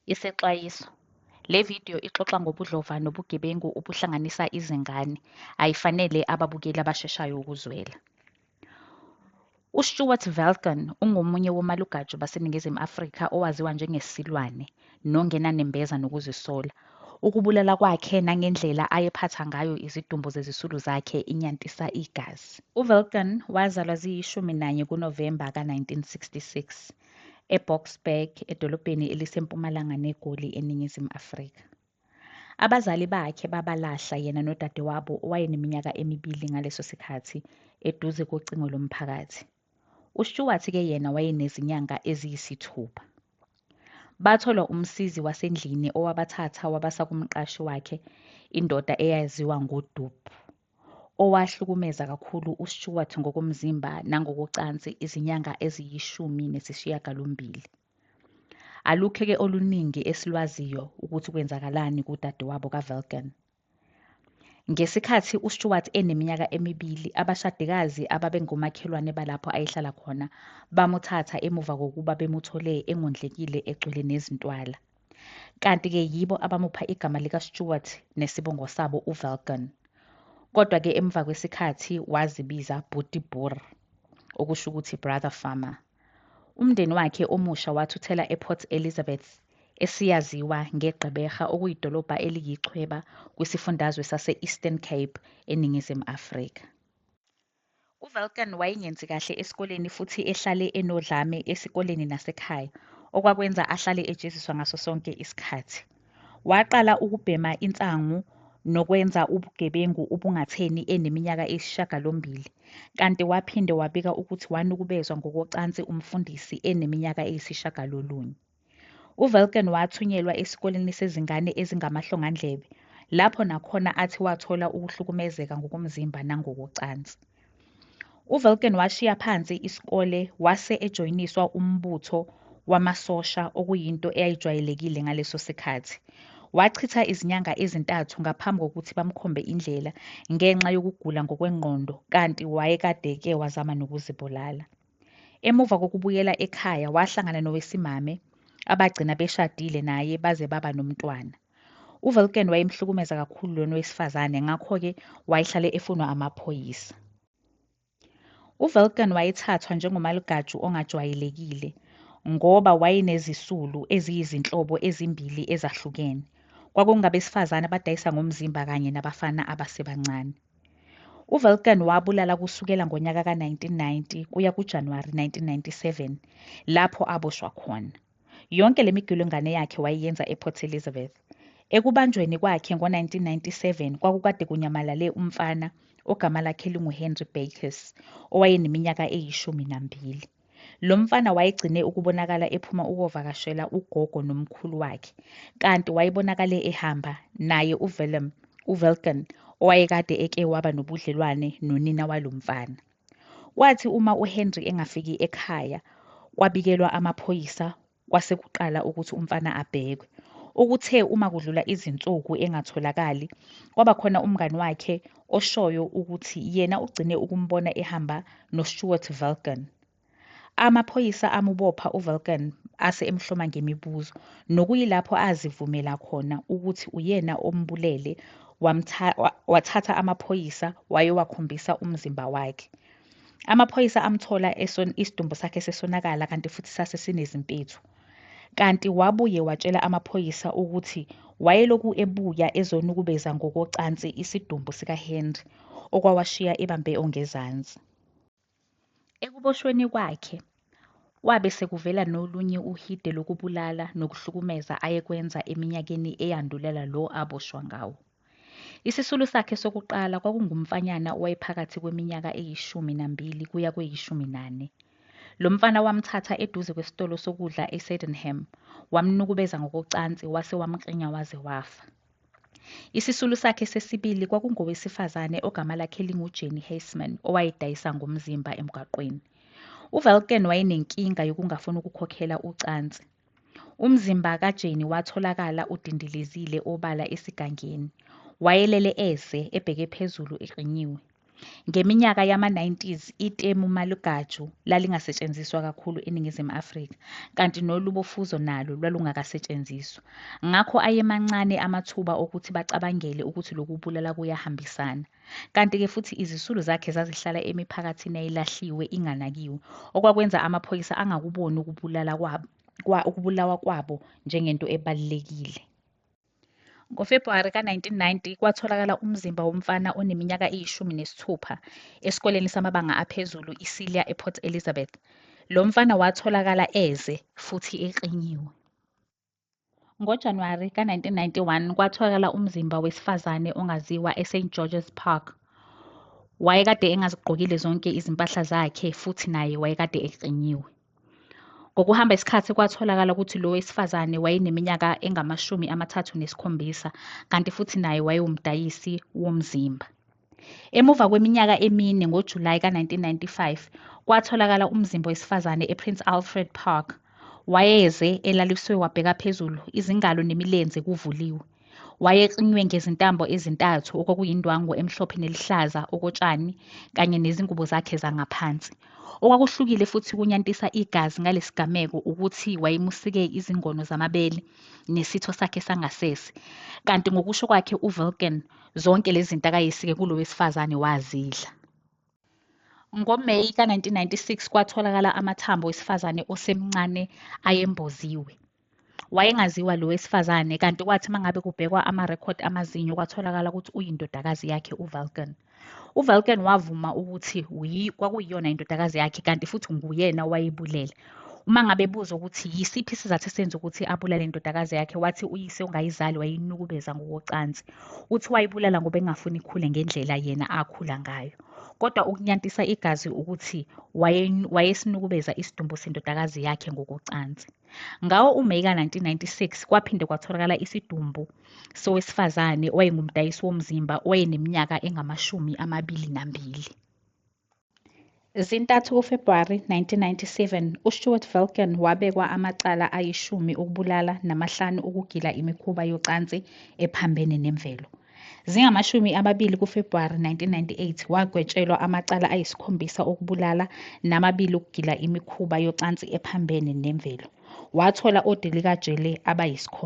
Isexwayiso. Le video ixoxa ngobudlova nobugebengu obuhlanganisa izingane, ayifanele ababukeli abasheshayo ukuzwela. UStuart Velkan ungomunye womalugaju baseNingizimu Afrika owaziwa njengesilwane, nongenanembeza nokuzisola. Ukubulala kwakhe nangendlela ayephatha ngayo izidumbu zezisulu zakhe inyantisa igazi. UVelkan wazalwa ziyi-11 kuNovemba ka-1966 eBoksburg, edolobheni elisempumalanga neGoli, eNingizimu Afrika. Abazali bakhe babalahla yena nodadewabo owayeneminyaka emibili ngaleso sikhathi eduze kocingo lomphakathi. UStuart-ke yena wayenezinyanga eziyisithupha. Bathola umsizi wasendlini owabathatha wabasa kumqashi wakhe, indoda eyaziwa ngoDup, owahlukumeza kakhulu uStuart ngokomzimba nangokocansi izinyanga eziyi-18. Alukho-ke oluningi esilwaziyo ukuthi kwenzakalani kudadewabo kaVelkan. Ngesikhathi uStuart eneminyaka emibili, abashadikazi ababengomakhelwane balapho ayehlala khona bamuthatha emuva kokuba bemuthole engondlekile egcwele nezintwala. Kanti-ke yibo abamupha igama likaStuart nesibongo sabo uVelkan. Kodwa-ke emva kwesikhathi wazibiza Boetie Boer, okusho ukuthi brother farmer. Umndeni wakhe omusha wathuthela ePort Elizabeth, esiyaziwa ngeGqeberha, okuyidolobha eliyichweba kwisifundazwe sase-Eastern Cape eNingizimu Afrika. UVelkan wayengenzi kahle esikoleni futhi ehlale enodlame esikoleni nasekhaya, okwakwenza ahlale ejeziswa ngaso sonke isikhathi. Waqala ukubhema insangu nokwenza ubugebengu obungatheni eneminyaka eyisishiyagalombili, kanti waphinde wabika ukuthi wanukubezwa ngokocansi umfundisi eneminyaka eyisishiyagalolunye. UVelkan wathunyelwa esikoleni sezingane ezingamahlongandlebe, lapho nakhona athi wathola ukuhlukumezeka ngokomzimba nangokocansi. UVelkan washiya phansi isikole wase ejoyiniswa umbutho wamasosha, okuyinto eyayijwayelekile ngaleso sikhathi. Wachitha izinyanga ezintathu ngaphambi kokuthi bamkhombe indlela ngenxa yokugula ngokwengqondo, kanti wayekade-ke wazama nokuzibulala. Emuva kokubuyela ekhaya wahlangana nowesimame, abagcina beshadile naye baze baba nomntwana. UVelkan wayemhlukumeza kakhulu lona owesifazane, ngakho-ke wayehlale efunwa amaphoyisa. UVelkan wayethathwa njengomalugaju ongajwayelekile ngoba wayenezisulu eziyizinhlobo ezimbili ezahlukene. Kwakungabesifazane abadayisa ngomzimba kanye nabafana abasebancane. UVelkan wabulala kusukela ngonyaka ka-1990 kuya kuJanuwari 1997 lapho aboshwa khona. Yonke le migulungane yakhe wayeyenza ePort Elizabeth. Ekubanjweni kwakhe ngo-1997 kwakukade kunyamalale umfana ogama lakhe linguHenry Bakers, owayeneminyaka eyi-12. Lo mfana wayegcine ukubonakala ephuma ukuvakashela ugogo nomkhulu wakhe, kanti wayebonakale ehamba naye uVelkan, owayekade eke waba nobudlelwane nonina walo mfana. Kwathi uma uHenry engafiki ekhaya, kwabikelwa amaphoyisa, kwase kuqala ukuthi umfana abhekwe. Ukuthe uma kudlula izinsuku engatholakali, kwaba khona umngani wakhe oshoyo ukuthi yena ugcine ukumbona ehamba noStuart Velkan. Amaphoyisa amubopha uVelkan ase emhloma ngemibuzo, nokuyilapho azivumela khona ukuthi uyena ombulele. Wathatha amaphoyisa wayowakhombisa umzimba wakhe. Amaphoyisa amthola isidumbu sakhe sesonakala, kanti futhi sase sinezimpethu. Kanti wabuye watshela amaphoyisa ukuthi wayeloku ebuya ezonukubeza ngokocansi isidumbu sikaHenry, okwawashiya ebambe ongezansi. Ekuboshweni kwakhe, wabe sekuvela nolunye uhide lokubulala nokuhlukumeza ayekwenza eminyakeni eyandulela lo aboshwa ngawo. Isisulu sakhe sokuqala kwakungumfanyana owayephakathi kweminyaka eyi-12 kuya kweyi-14. Lo mfana wamthatha eduze kwesitolo sokudla eSydenham, wamnukubeza ngokocansi wase wamklinya waze wafa. Isisulu sakhe sesibili kwakungowesifazane ogama lakhe linguJenny Heisman, owayedayisa ngomzimba emgwaqweni. UVelkan wayenenkinga yokungafuni ukukhokhela ucansi. Umzimba kaJenny watholakala udindilizile obala esigangeni. Wayelele eze ebheke phezulu eqinyiwe. Ngeminyaka yama-90s itemu malugaju lalingasetshenziswa kakhulu eNingizimu Afrika, kanti nolubofuzo nalo lwalungakasetshenziswa. Ngakho ayemancane amathuba okuthi bacabangele ukuthi loku kubulala kuyahambisana. Kanti-ke futhi izisulu zakhe zazihlala emiphakathini eyayilahliwe inganakiwe, okwakwenza amaphoyisa angakuboni ukubulawa kwabo njengento ebalulekile. NgoFebhuwari ka-1990 kwatholakala umzimba womfana oneminyaka eyi-16 esikoleni samabanga aphezulu iSilia ePort Elizabeth. Lo mfana watholakala eze futhi eqinyiwe. NgoJanuwari ka-1991 kwatholakala umzimba wesifazane ongaziwa eSt George's Park. Wayekade engazigqokile zonke izimpahla zakhe futhi naye wayekade eqinyiwe. Ngokuhamba isikhathi kwatholakala ukuthi lo wesifazane wayeneminyaka engama-37 kanti futhi naye wayewumdayisi womzimba. Emuva kweminyaka emine ngoJulayi ka-1995 kwatholakala umzimba wesifazane ePrince Alfred Park. Wayeze elaliswe wabheka phezulu, izingalo nemilenze kuvuliwe. Wayeqinyiwe ngezintambo ezintathu okwakuyindwangu emhlophe nelihlaza okotshani kanye nezingubo zakhe zangaphansi. Okwakuhlukile futhi kunyantisa igazi ngalesi gameko ukuthi wayemusike izingono zamabele nesitho sakhe sangasese, kanti ngokusho kwakhe uVilken zonke lezi zinto akayesike kulo wesifazane wazidla. NgoMeyi ka-1996 kwatholakala amathambo wesifazane osemncane ayemboziwe. Wayengaziwa lo wesifazane kanti kwathi mangabe kubhekwa amarekhodi amazinyo kwatholakala ukuthi uyindodakazi yakhe uVilken. uVilken wavuma ukuthi kwakuyiyona indodakazi yakhe kanti futhi nguyena owayebulele. Uma ngabe ebuza ukuthi yisiphi isizathu esenza ukuthi abulale indodakazi yakhe, wathi uyise ongayizali wayinukubeza ngokocansi. Uthi wayibulala ngoba engafuni ikhule ngendlela yena akhula ngayo. Kodwa ukunyantisa igazi ukuthi wayesinukubeza isidumbu sendodakazi yakhe ngokocansi. Ngawo uMeyi ka-1996 kwaphinde kwatholakala isidumbu sowesifazane owayengumdayisi womzimba owayeneminyaka engama-22. Zintathu kuFebhuwari 1997 uStuart Vilken wabekwa amacala ayi-10 okubulala nama-5 ukugila imikhuba yocansi ephambene nemvelo. Zingama-20 kuFebhuwari 1998 wagwetshelwa amacala ayi-7 okubulala nama-2 ukugila imikhuba yocansi ephambene nemvelo. Wathola odelikajele abayi-7.